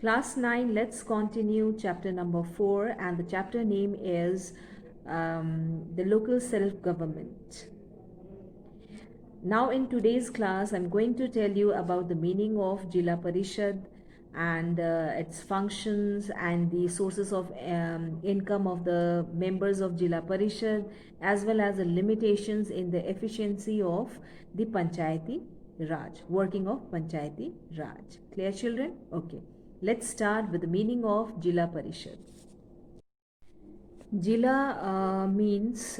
Class 9, let's continue chapter number 4, and the chapter name is the local self-government. Now in today's class, I'm going to tell you about the meaning of Jila Parishad and its functions and the sources of income of the members of Jila Parishad, as well as the limitations in the efficiency of the Panchayati Raj, working of Panchayati Raj. Clear, children? Okay. Let's start with the meaning of Jila Parishad. Jila means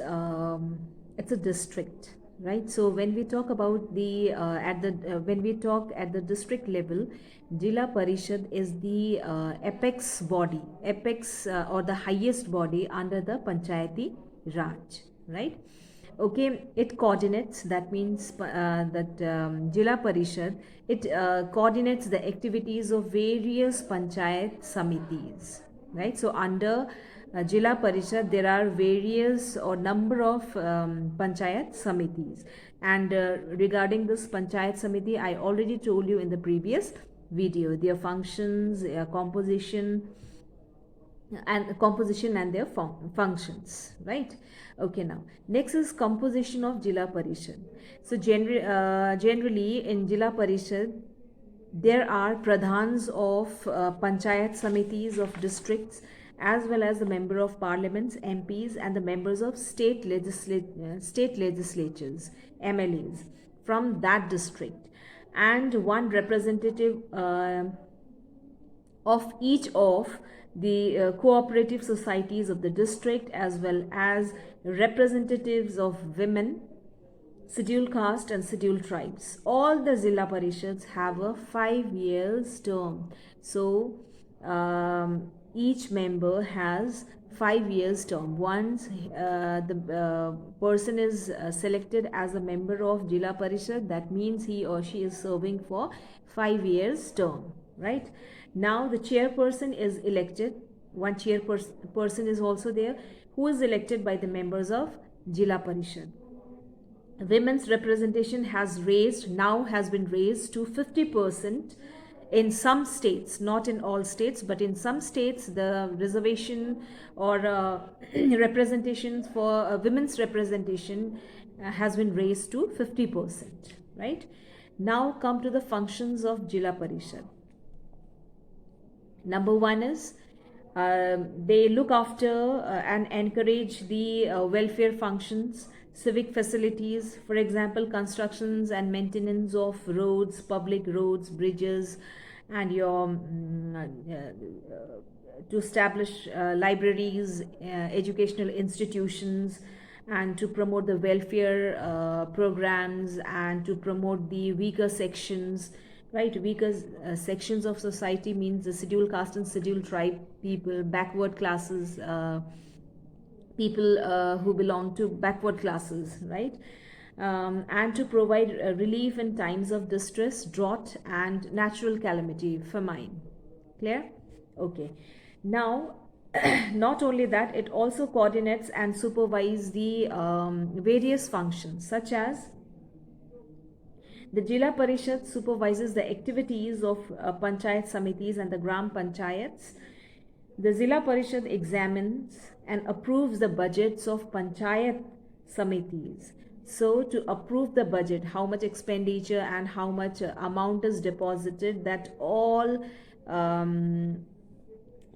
it's a district, right? So when we talk about the when we talk at the district level, Jila Parishad is the apex body, or the highest body under the Panchayati Raj, right? Okay, it coordinates, that means that Jila Parishad, it coordinates the activities of various Panchayat Samitis, right? So under Jila Parishad, there are various or number of Panchayat Samitis. And regarding this Panchayat Samiti, I already told you in the previous video, their functions, composition and their functions, right? Okay, now next is composition of Jila Parishad. So generally in Jila Parishad there are pradhans of panchayat samitis of districts, as well as the member of parliaments, MPs, and the members of state legislatures, MLAs from that district, and one representative of each of the cooperative societies of the district, as well as representatives of women, scheduled caste and scheduled tribes. All the Zilla Parishads have a 5 year term. So each member has 5 years term. Once the person is selected as a member of Jila Parishad, that means he or she is serving for 5 years term, right? Now the chairperson is elected. One chairperson is also there, who is elected by the members of Jila Parishad. Women's representation has been raised to 50% in some states, not in all states, but in some states the reservation or representation for women's representation has been raised to 50%, right? Now come to the functions of Jila Parishad. Number one is they look after and encourage the welfare functions, civic facilities, for example, constructions and maintenance of roads, public roads, bridges, and to establish libraries, educational institutions, and to promote the welfare programs, and to promote the weaker sections, right? Weaker sections of society means the scheduled caste and scheduled tribe people, backward classes, people who belong to backward classes, right? And to provide relief in times of distress, drought, and natural calamity, famine. Clear? Okay. Now, not only that, it also coordinates and supervises the various functions, such as the Jila Parishad supervises the activities of Panchayat Samitis and the Gram Panchayats. The Zila Parishad examines and approves the budgets of Panchayat Samitis. So, to approve the budget, how much expenditure and how much amount is deposited, that all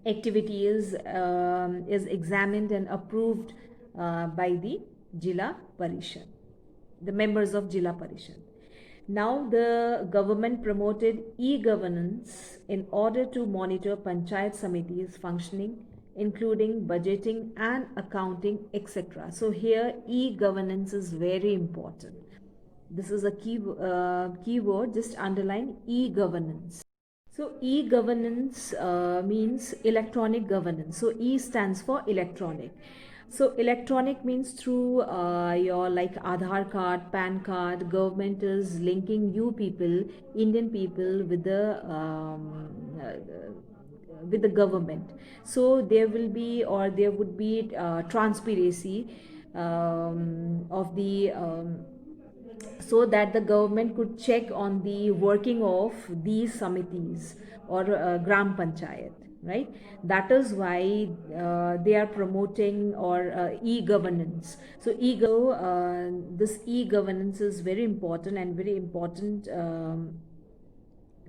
activity is examined and approved by the Jila Parishad, the members of Jila Parishad. Now the government promoted e-governance in order to monitor Panchayat Samitis functioning, including budgeting and accounting, etc. So here e-governance is very important. This is a key word, just underline e-governance. So e-governance means electronic governance. So E stands for electronic. So electronic means through your like Aadhaar card, PAN card, government is linking you people, Indian people, with the government. So there will be, or there would be transparency of the so that the government could check on the working of these samitis or gram panchayat, right? That is why they are promoting or e-governance. So this e-governance is very important, and very important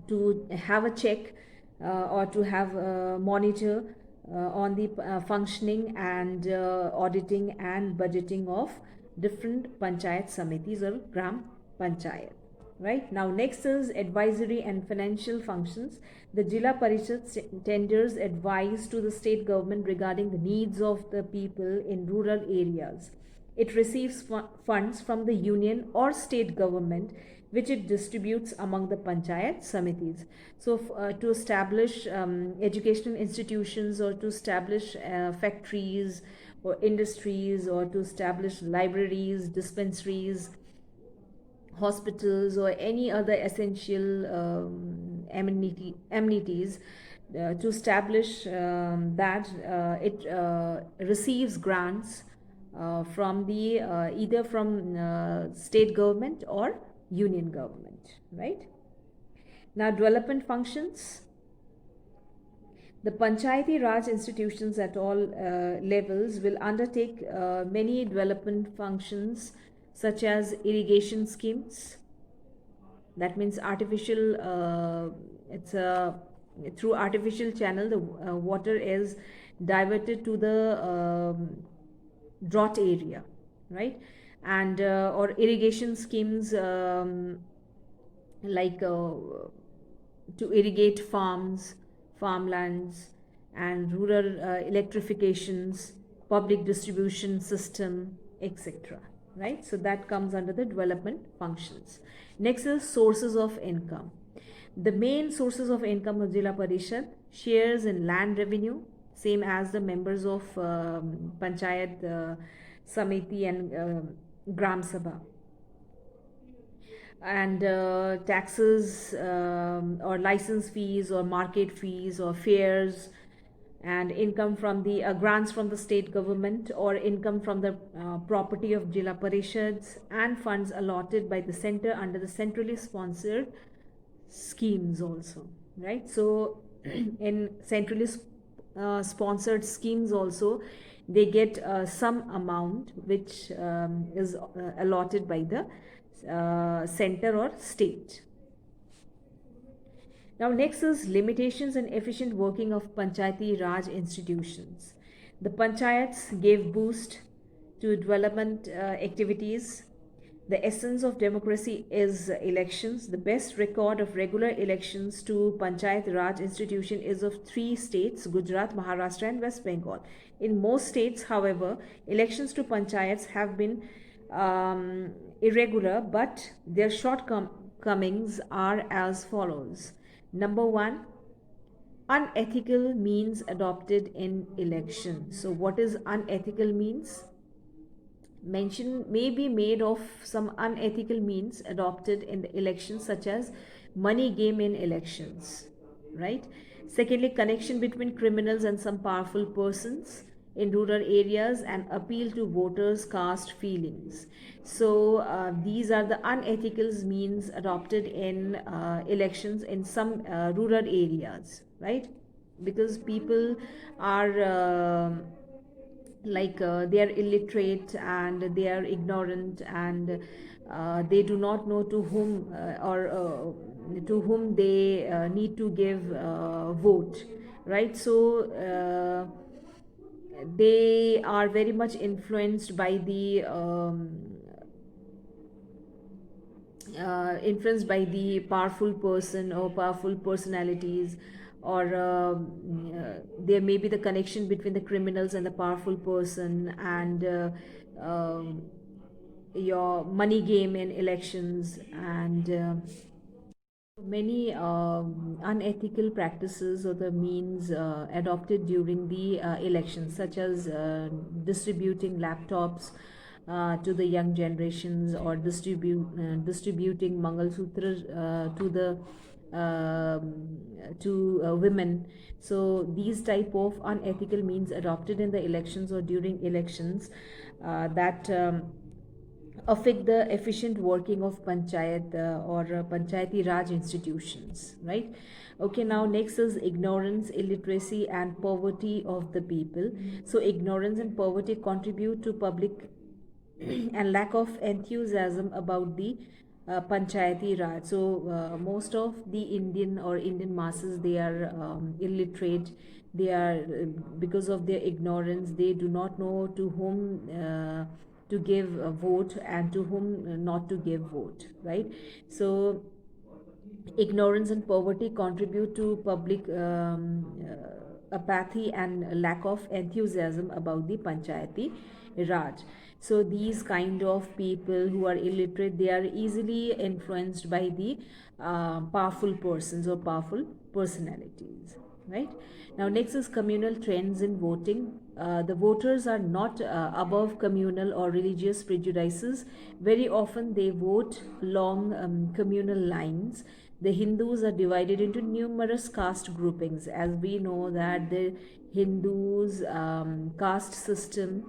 to have a check or to have a monitor on the functioning and auditing and budgeting of different panchayat samitis or gram panchayat. Right now, next is advisory and financial functions. The Jila Parishad tenders advice to the state government regarding the needs of the people in rural areas. It receives funds from the union or state government, which it distributes among the panchayat samitis. So, to establish educational institutions, or to establish factories or industries, or to establish libraries, dispensaries, hospitals, or any other essential amenities, to establish that it receives grants from the either from state government or union government, right? Now, development functions. The Panchayati Raj institutions at all levels will undertake many development functions, such as irrigation schemes. That means artificial, it's a through artificial channel, the water is diverted to the drought area, right? And or irrigation schemes, like to irrigate farms, farmlands, and rural electrifications, public distribution system, etc. Right? So that comes under the development functions. Next is sources of income. The main sources of income of Jila Parishad: shares in land revenue, same as the members of Panchayat Samiti and Gram Sabha, and taxes, or license fees, or market fees, or fares, and income from the grants from the state government, or income from the property of Jila Parishads, and funds allotted by the center under the centrally sponsored schemes also, right? So in centrally sponsored schemes also, they get some amount which is allotted by the center or state. Now, next is limitations and efficient working of Panchayati Raj institutions. The panchayats gave boost to development activities. The essence of democracy is elections. The best record of regular elections to Panchayat Raj institution is of 3 states: Gujarat, Maharashtra, and West Bengal. In most states, however, elections to panchayats have been irregular, but their shortcomings are as follows. Number 1, unethical means adopted in election. So what is unethical means? Mention may be made of some unethical means adopted in the elections, such as money game in elections, right? Secondly, connection between criminals and some powerful persons in rural areas, and appeal to voters' caste feelings. So these are the unethical means adopted in elections in some rural areas, right? Because people are they are illiterate, and they are ignorant, and they do not know to whom or to whom they need to give vote, right? So they are very much influenced by the powerful person or powerful personalities, or there may be the connection between the criminals and the powerful person, and your money game in elections, and many unethical practices or the means adopted during the elections, such as distributing laptops to the young generations, or distributing Mangal Sutras to the women. So these type of unethical means adopted in the elections or during elections, that affect the efficient working of panchayat or panchayati raj institutions, right? Okay, now next is ignorance, illiteracy and poverty of the people. So ignorance and poverty contribute to public and lack of enthusiasm about the panchayati raj. So most of the Indian masses, they are illiterate. They are because of their ignorance, they do not know to whom to give a vote and to whom not to give vote, right? So ignorance and poverty contribute to public apathy and lack of enthusiasm about the panchayati raj. So these kind of people who are illiterate, they are easily influenced by the powerful persons or powerful personalities, right? Now next is communal trends in voting. The voters are not above communal or religious prejudices. Very often they vote along communal lines. The Hindus are divided into numerous caste groupings. As we know that the Hindus caste system,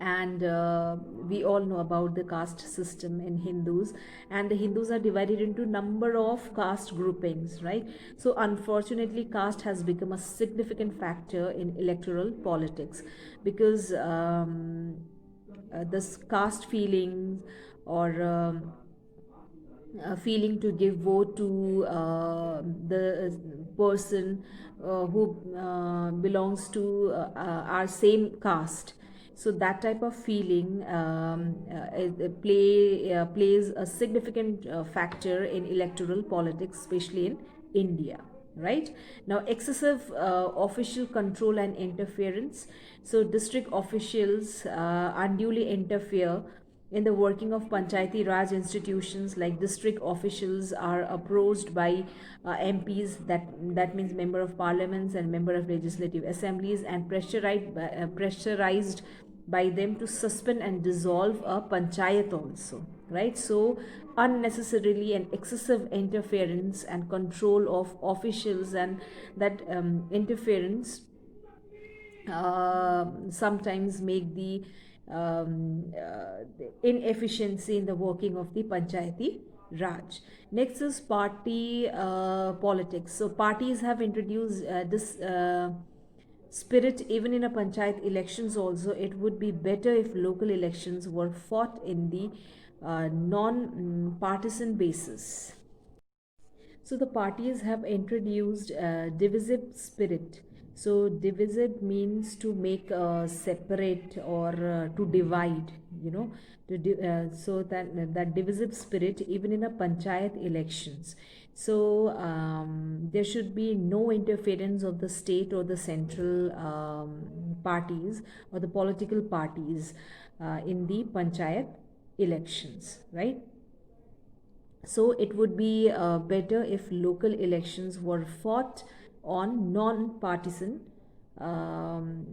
and we all know about the caste system in Hindus, and the Hindus are divided into number of caste groupings, right? So unfortunately caste has become a significant factor in electoral politics, because this caste feelings or feeling to give vote to the person who belongs to our same caste. So that type of feeling plays a significant factor in electoral politics, especially in India, right? Now excessive official control and interference. So district officials unduly interfere in the working of Panchayati Raj institutions. Like district officials are approached by MPs, that means member of parliaments and member of legislative assemblies, and pressurized by them to suspend and dissolve a panchayat also, right? So unnecessarily and excessive interference and control of officials, and that interference sometimes make the inefficiency in the working of the panchayati raj. Next is party politics. So parties have introduced this spirit even in a panchayat elections also. It would be better if local elections were fought in the non partisan basis. So the parties have introduced divisive spirit. So divisive means to make separate or to divide, so that divisive spirit even in a panchayat elections. So there should be no interference of the state or the central parties or the political parties in the panchayat elections, right? So it would be better if local elections were fought on non-partisan um,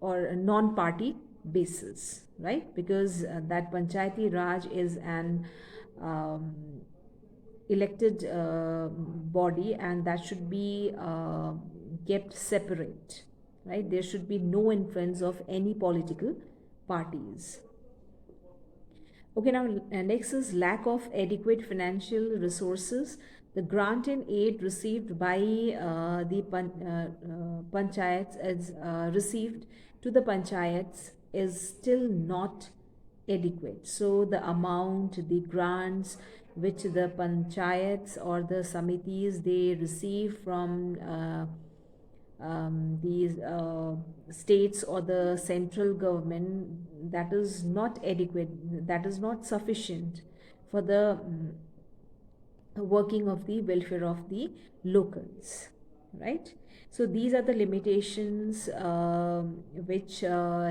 or non-party basis, right? Because that Panchayati Raj is an um, elected body, and that should be kept separate, right? There should be no influence of any political parties. Okay, now next is lack of adequate financial resources. The grant and aid received by the panchayats is received to the panchayats is still not adequate. So the amount, the grants which the panchayats or the samitis they receive from these states or the central government, that is not adequate, that is not sufficient for the working of the welfare of the locals, right? So these are the limitations which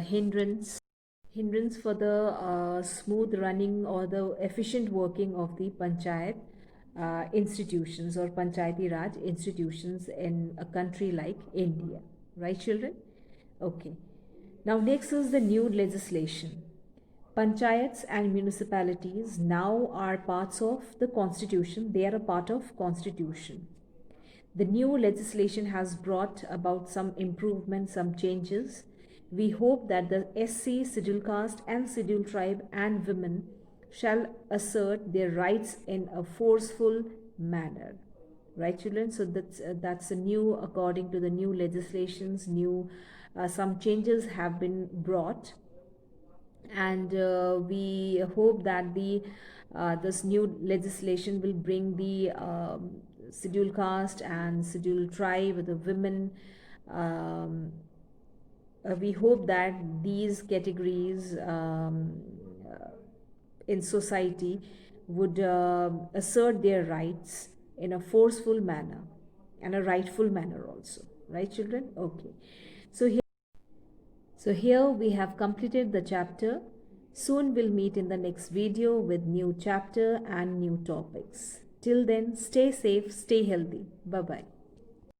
hindrance for the smooth running or the efficient working of the panchayat institutions or panchayati raj institutions in a country like India, right children? Okay, now next is the new legislation. Panchayats and municipalities now are parts of the constitution. They are a part of constitution. The new legislation has brought about some improvements, some changes. We hope that the SC, scheduled caste and scheduled tribe and women shall assert their rights in a forceful manner. Right, children? So that's a new, according to the new legislations, new some changes have been brought, and we hope that the this new legislation will bring the scheduled caste and scheduled tribe, the women. Um, we hope that these categories in society would assert their rights in a forceful manner and a rightful manner also. Right, children? Okay. So here we have completed the chapter. Soon we'll meet in the next video with new chapter and new topics. Till then, stay safe, stay healthy. Bye-bye.